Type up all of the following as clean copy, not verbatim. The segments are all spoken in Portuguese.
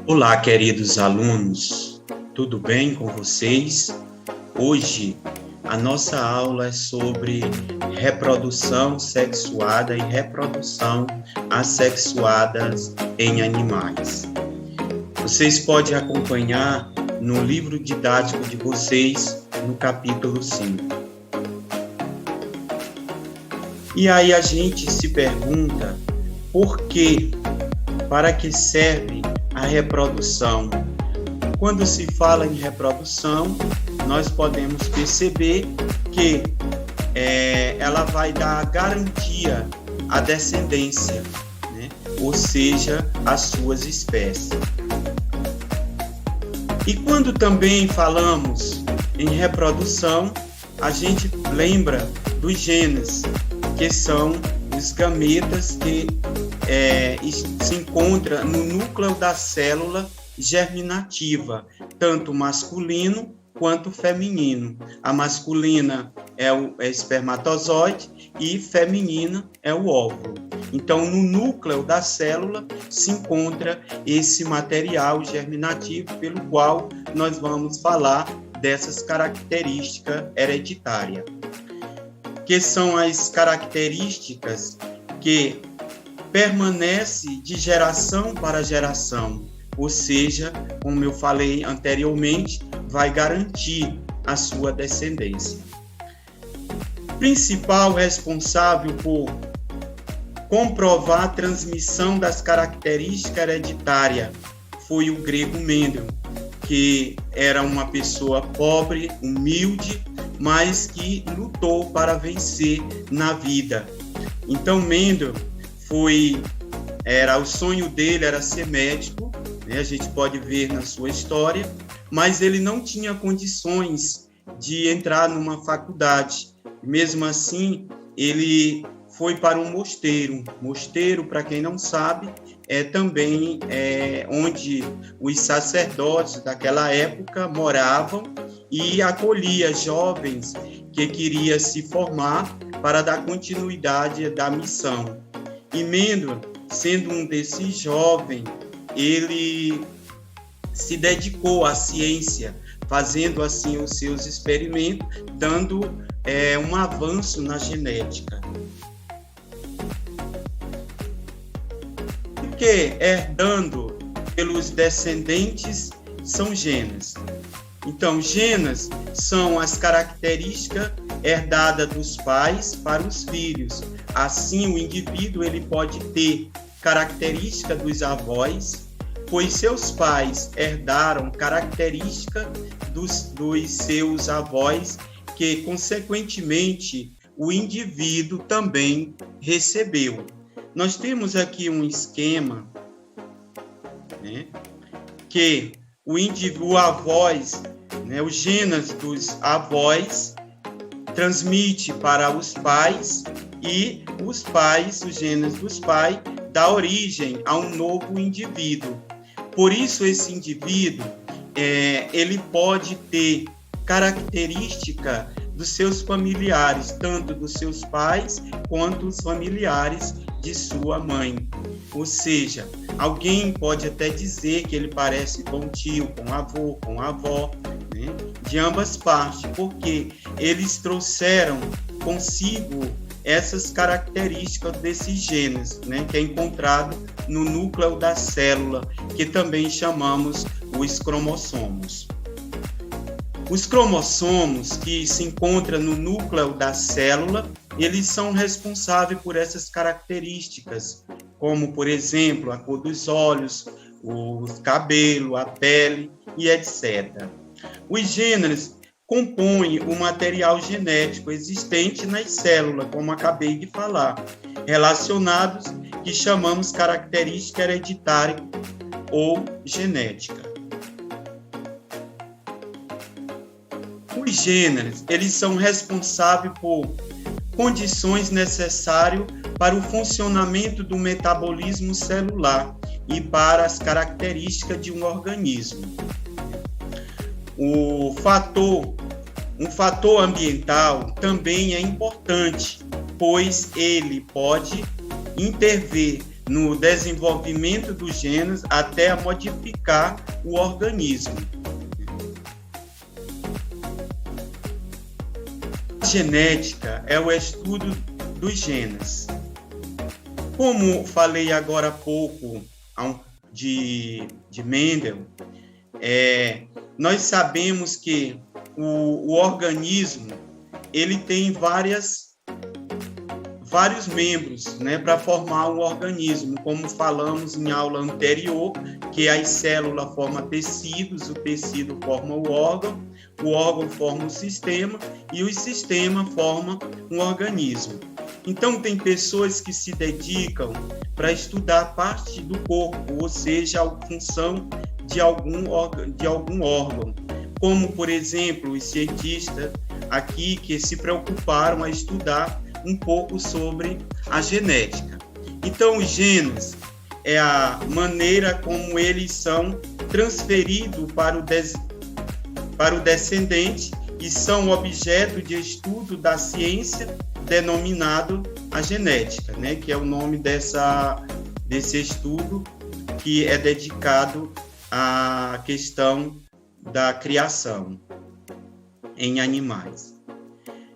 Olá, queridos alunos, tudo bem com vocês? Hoje a nossa aula é sobre reprodução sexuada e reprodução assexuada em animais. Vocês podem acompanhar no livro didático de vocês, no capítulo 5. E aí a gente se pergunta por quê? Para que serve a reprodução? Quando se fala em reprodução, nós podemos perceber que ela vai dar garantia à descendência, né? Ou seja, às suas espécies. E quando também falamos em reprodução, a gente lembra dos genes, que são os gametas que se encontram no núcleo da célula germinativa, tanto masculino quanto feminino. A masculina é o espermatozoide e feminina é o óvulo. Então, no núcleo da célula se encontra esse material germinativo pelo qual nós vamos falar dessas características hereditárias, que são as características que permanecem de geração para geração, ou seja, como eu falei anteriormente, vai garantir a sua descendência. Principal responsável por comprovar a transmissão das características hereditárias foi o grego Mendel, que era uma pessoa pobre, humilde, mas que lutou para vencer na vida. Então, Mendel o sonho dele era ser médico, né? A gente pode ver na sua história, mas ele não tinha condições de entrar numa faculdade. Mesmo assim, ele foi para um mosteiro. Mosteiro, para quem não sabe, é também onde os sacerdotes daquela época moravam e acolhia jovens que queriam se formar para dar continuidade da missão. E Mendel, sendo um desses jovens, ele se dedicou à ciência, fazendo assim os seus experimentos, dando um avanço na genética. Porque herdando pelos descendentes são genes. Então, genes são as características herdadas dos pais para os filhos. Assim, o indivíduo ele pode ter características dos avós, pois seus pais herdaram características dos seus avós, que, consequentemente, o indivíduo também recebeu. Nós temos aqui um esquema, né, que o avós, né, os genes dos avós transmite para os pais e os genes dos pais dá origem a um novo indivíduo. Por isso, esse indivíduo ele pode ter característica dos seus familiares, tanto dos seus pais quanto os familiares de sua mãe. Ou seja, alguém pode até dizer que ele parece com o tio, com o avô, com a avó, né? De ambas partes, porque eles trouxeram consigo essas características desses genes, né? Que é encontrado no núcleo da célula, que também chamamos os cromossomos. Os cromossomos que se encontram no núcleo da célula, eles são responsáveis por essas características, como, por exemplo, a cor dos olhos, o cabelo, a pele e etc. Os genes compõem o material genético existente nas células, como acabei de falar, relacionados que chamamos característica hereditária ou genética. Os genes, eles são responsáveis por condições necessárias para o funcionamento do metabolismo celular e para as características de um organismo. Um fator ambiental também é importante, pois ele pode intervir no desenvolvimento dos genes até a modificar o organismo. A genética é o estudo dos genes. Como falei agora há pouco de Mendel, nós sabemos que o organismo ele tem vários membros, né, para formar um organismo, como falamos em aula anterior, que as células formam tecidos, o tecido forma o órgão forma o sistema e o sistema forma um organismo. Então, tem pessoas que se dedicam para estudar parte do corpo, ou seja, a função de algum órgão, como, por exemplo, os cientistas aqui que se preocuparam a estudar um pouco sobre a genética. Então, os genes é a maneira como eles são transferidos para o descendente e são objeto de estudo da ciência denominado a genética, né, que é o nome desse estudo que é dedicado à questão da criação em animais.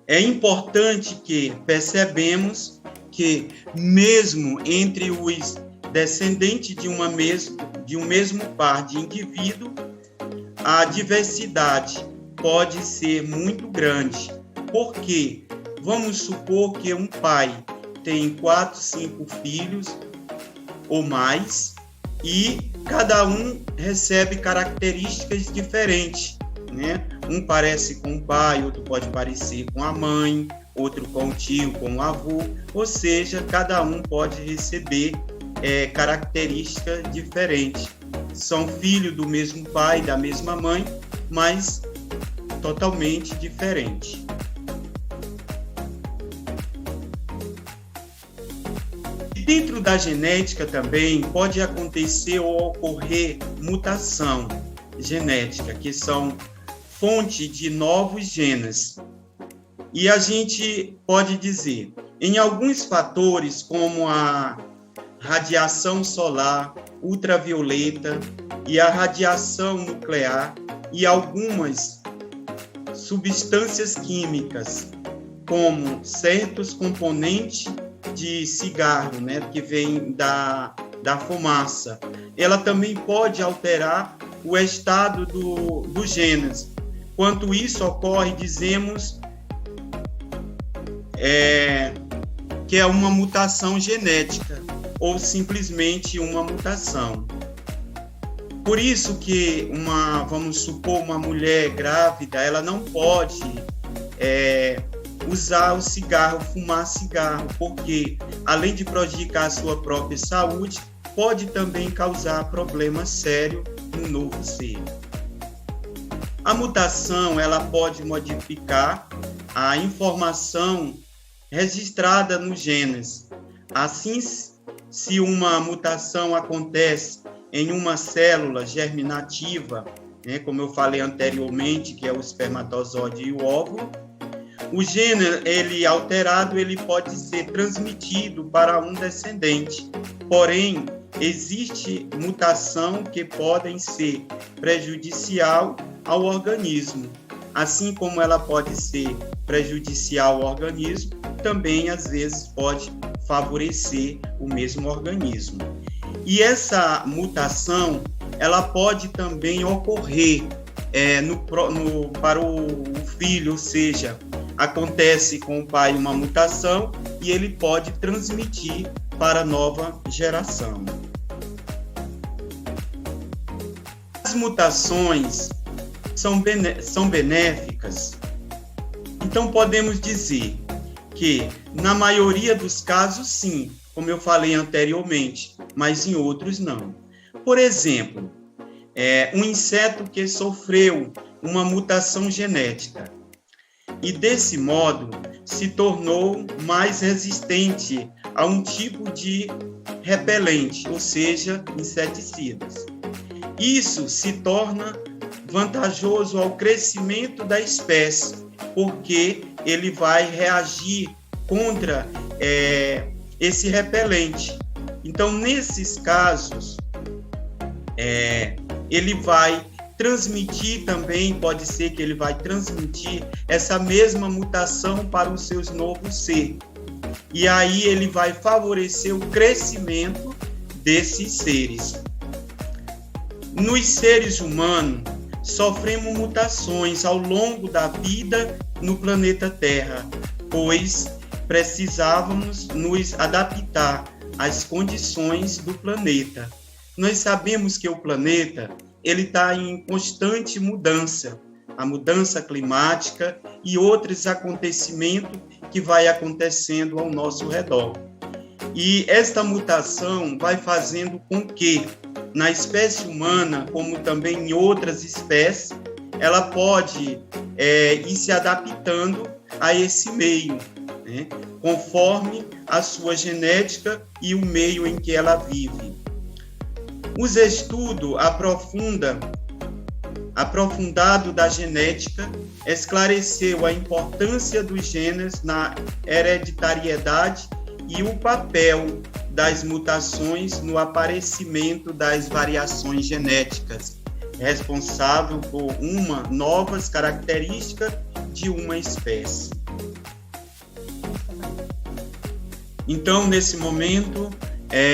É importante que percebemos que mesmo entre os descendentes de um mesmo par de indivíduo, a diversidade pode ser muito grande, porque vamos supor que um pai tem 4, 5 filhos ou mais e cada um recebe características diferentes, né? Um parece com o pai, outro pode parecer com a mãe, outro com o tio, com o avô, ou seja, cada um pode receber características diferentes. São filhos do mesmo pai, da mesma mãe, mas totalmente diferentes. Dentro da genética também pode acontecer ou ocorrer mutação genética, que são fonte de novos genes. E a gente pode dizer, em alguns fatores, como a radiação solar, ultravioleta e a radiação nuclear e algumas substâncias químicas, como certos componentes de cigarro, né, que vem da fumaça, ela também pode alterar o estado dos genes. Quando isso ocorre, dizemos que é uma mutação genética ou simplesmente uma mutação. Por isso que vamos supor, uma mulher grávida, ela não pode usar o cigarro, fumar cigarro, porque além de prejudicar a sua própria saúde, pode também causar problema sério no novo ser. A mutação, ela pode modificar a informação registrada nos genes. Assim, se uma mutação acontece em uma célula germinativa, né, como eu falei anteriormente, que é o espermatozoide e o óvulo, o gene alterado ele pode ser transmitido para um descendente. Porém, existe mutação que podem ser prejudicial ao organismo. Assim como ela pode ser prejudicial ao organismo, também às vezes pode favorecer o mesmo organismo. E essa mutação, ela pode também ocorrer para o filho, ou seja, acontece com o pai uma mutação e ele pode transmitir para a nova geração. As mutações são benéficas, então podemos dizer que na maioria dos casos sim, como eu falei anteriormente, mas em outros não. Por exemplo, um inseto que sofreu uma mutação genética e desse modo se tornou mais resistente a um tipo de repelente, ou seja, inseticidas. Isso se torna vantajoso ao crescimento da espécie, porque ele vai reagir contra esse repelente. Então, nesses casos, ele vai transmitir também, pode ser que ele vai transmitir essa mesma mutação para os seus novos ser. E aí ele vai favorecer o crescimento desses seres. Nos seres humanos, sofremos mutações ao longo da vida no planeta Terra, pois precisávamos nos adaptar às condições do planeta. Nós sabemos que o planeta ele está em constante mudança, a mudança climática e outros acontecimentos que vai acontecendo ao nosso redor. E esta mutação vai fazendo com que, na espécie humana, como também em outras espécies, ela pode ir se adaptando a esse meio, né, conforme a sua genética e o meio em que ela vive. Os estudos aprofundado da genética esclareceu a importância dos genes na hereditariedade e o papel das mutações no aparecimento das variações genéticas, responsável por novas características de uma espécie. Então, nesse momento,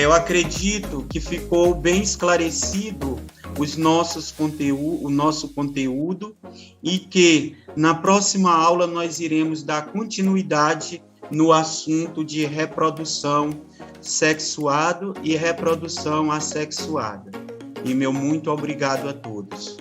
eu acredito que ficou bem esclarecido o nosso conteúdo e que na próxima aula nós iremos dar continuidade no assunto de reprodução sexuada e reprodução assexuada. E meu muito obrigado a todos.